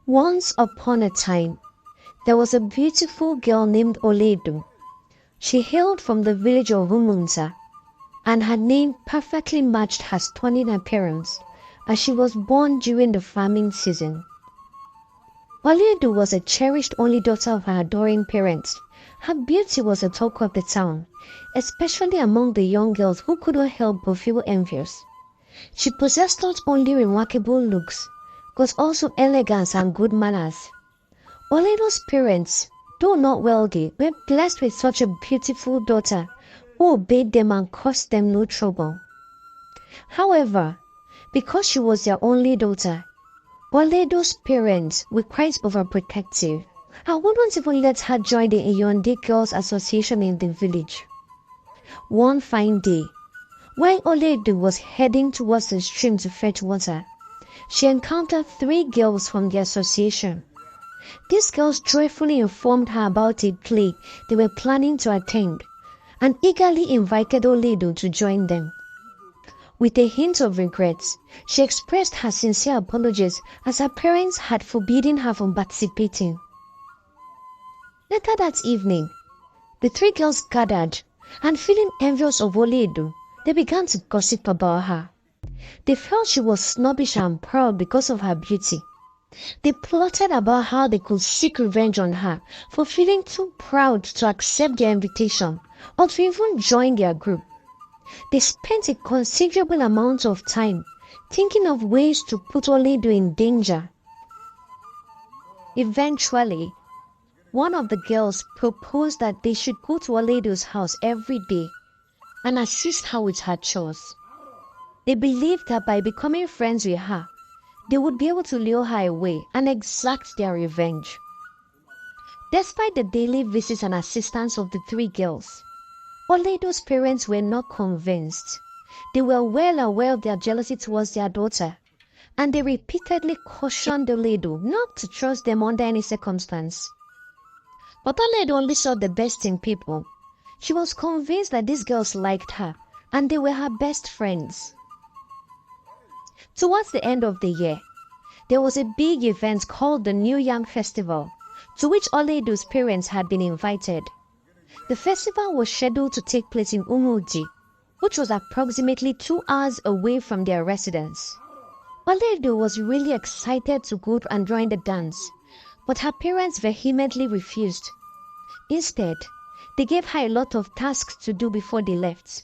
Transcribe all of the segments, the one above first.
Once upon a time, there was a beautiful girl named Olaedo. She hailed from the village of Umunza, and her name perfectly matched her stunning appearance, as she was born during the farming season. Olaedo was a cherished only daughter of her adoring parents. Her beauty was the talk of the town, especially among the young girls who couldn't help but feel envious. She possessed not only remarkable looks, but also elegance and good manners. Olaedo's parents, though not wealthy, were blessed with such a beautiful daughter who obeyed them and caused them no trouble. However, because she was their only daughter, Olaedo's parents were quite overprotective. I wouldn't even let her join the Iyonde Girls Association in the village. One fine day, when Olaedo was heading towards the stream to fetch water, she encountered 3 girls from the association. These girls joyfully informed her about a play they were planning to attend and eagerly invited Olaedo to join them. With a hint of regret, she expressed her sincere apologies as her parents had forbidden her from participating. Later that evening, the 3 girls gathered, and feeling envious of Olaedo, they began to gossip about her. They felt she was snobbish and proud because of her beauty. They plotted about how they could seek revenge on her for feeling too proud to accept their invitation or to even join their group. They spent a considerable amount of time thinking of ways to put Olaedo in danger. Eventually, one of the girls proposed that they should go to Olaedo's house every day and assist her with her chores. They believed that by becoming friends with her, they would be able to lure her away and exact their revenge. Despite the daily visits and assistance of the 3 girls, Olaedo's parents were not convinced. They were well aware of their jealousy towards their daughter, and they repeatedly cautioned Olaedo not to trust them under any circumstance. But Olaedo only saw the best in people. She was convinced that these girls liked her, and they were her best friends. Towards the end of the year, there was a big event called the New Yam Festival, to which Olaedo's parents had been invited. The festival was scheduled to take place in Umuji, which was approximately 2 hours away from their residence. Olaedo was really excited to go and join the dance, but her parents vehemently refused. Instead, they gave her a lot of tasks to do before they left.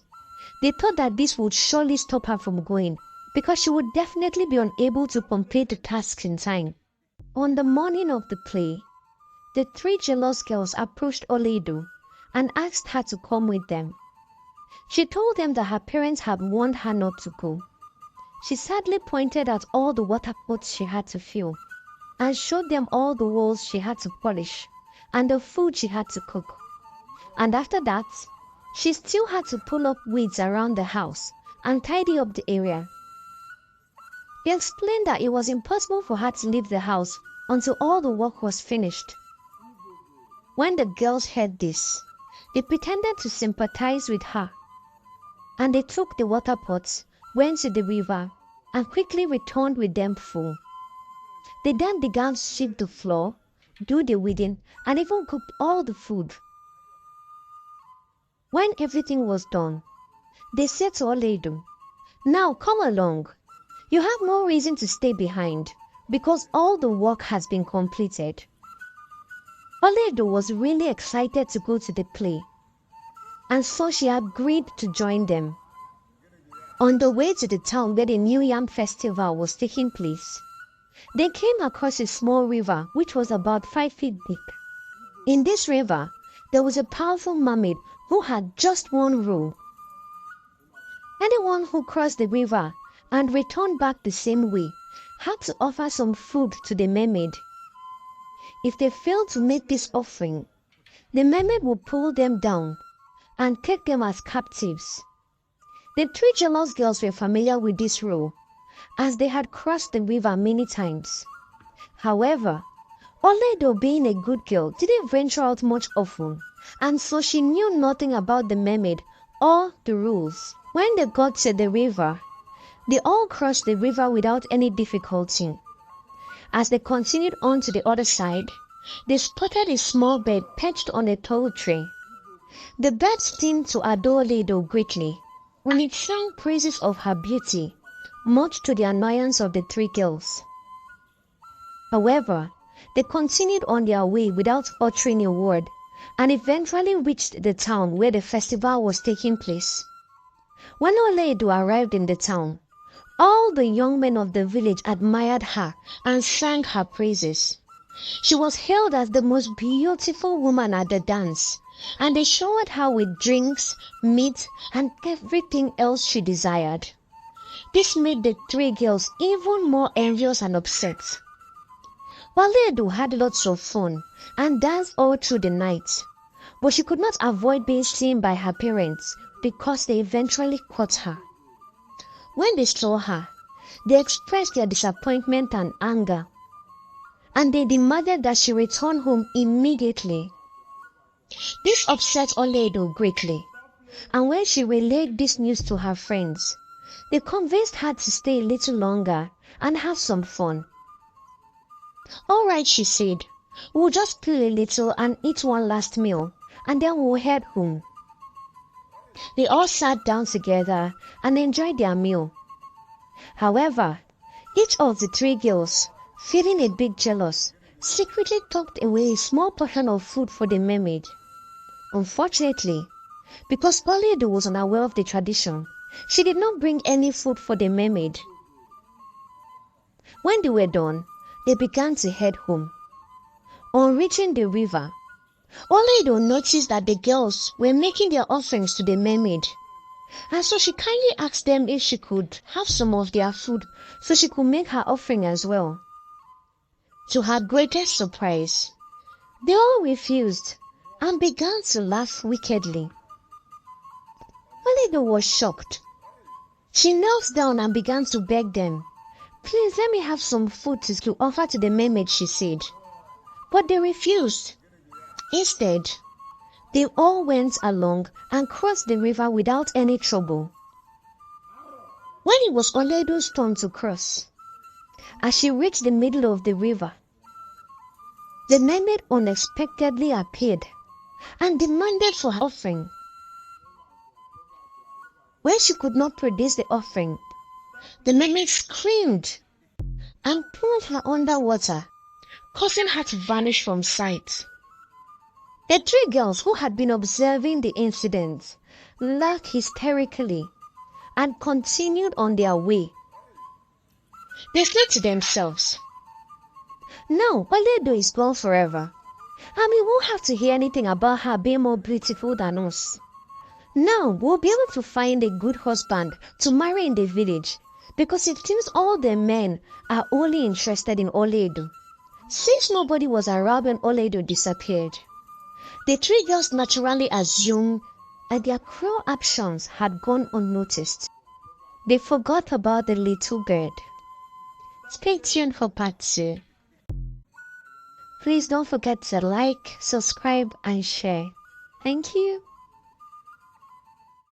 They thought that this would surely stop her from going, because she would definitely be unable to complete the tasks in time. On the morning of the play, the 3 jealous girls approached Olaedo and asked her to come with them. She told them that her parents had warned her not to go. She sadly pointed at all the water pots she had to fill and showed them all the walls she had to polish and the food she had to cook. And after that, she still had to pull up weeds around the house and tidy up the area. They explained that it was impossible for her to leave the house until all the work was finished. When the girls heard this, they pretended to sympathize with her, and they took the water pots, went to the river, and quickly returned with them full. They then began to sweep the floor, do the weeding, and even cooked all the food. When everything was done, they said to Olaedo, "Now come along. You have no reason to stay behind, because all the work has been completed." Olaedo was really excited to go to the play, and so she agreed to join them. On the way to the town where the New Yam Festival was taking place, they came across a small river which was about 5 feet deep. In this river, there was a powerful mermaid who had just one rule. Anyone who crossed the river and returned back the same way had to offer some food to the mermaid. If they failed to make this offering, the mermaid would pull them down and take them as captives. The 3 jealous girls were familiar with this rule, as they had crossed the river many times. However, Olaedo, being a good girl, didn't venture out much often, and so she knew nothing about the mermaid or the rules. When they got to the river, they all crossed the river without any difficulty. As they continued on to the other side, they spotted a small bird perched on a tall tree. The bird seemed to adore Olaedo greatly, and it sang praises of her beauty, much to the annoyance of the three girls. However, they continued on their way without uttering a word, and eventually reached the town where the festival was taking place. When Olaedo arrived in the town, all the young men of the village admired her and sang her praises. She was hailed as the most beautiful woman at the dance, and they showered her with drinks, meat, and everything else she desired. This made the three girls even more envious and upset. Olaedo had lots of fun and danced all through the night, but she could not avoid being seen by her parents because they eventually caught her. When they saw her, they expressed their disappointment and anger, and they demanded that she return home immediately. This upset Olaedo greatly, and when she relayed this news to her friends, they convinced her to stay a little longer and have some fun. "All right," she said, "we'll just play a little and eat one last meal, and then we'll head home." They all sat down together and enjoyed their meal. However, each of the three girls, feeling a bit jealous, secretly tucked away a small portion of food for the mermaid. Unfortunately, because Olaedo was unaware of the tradition, she did not bring any food for the mermaid. When they were done, they began to head home. On reaching the river, Olaedo noticed that the girls were making their offerings to the mermaid, and so she kindly asked them if she could have some of their food so she could make her offering as well. To her greatest surprise, they all refused and began to laugh wickedly. Olaedo was shocked. She knelt down and began to beg them, "Please let me have some food to offer to the mermaid," she said. But they refused. Instead, they all went along and crossed the river without any trouble. When it was Olaedo's turn to cross, as she reached the middle of the river, the mermaid unexpectedly appeared and demanded for her offering. When she could not produce the offering, the mermaid screamed and pulled her underwater, causing her to vanish from sight. The three girls who had been observing the incident laughed hysterically and continued on their way. They said to themselves, "Now Olaedo is gone forever, and we won't have to hear anything about her being more beautiful than us. Now we'll be able to find a good husband to marry in the village, because it seems all the men are only interested in Olaedo." Since nobody was around when Olaedo disappeared, the three girls naturally assumed that their cruel actions had gone unnoticed. They forgot about the little bird. Stay tuned for part 2. Please don't forget to like, subscribe, and share. Thank you.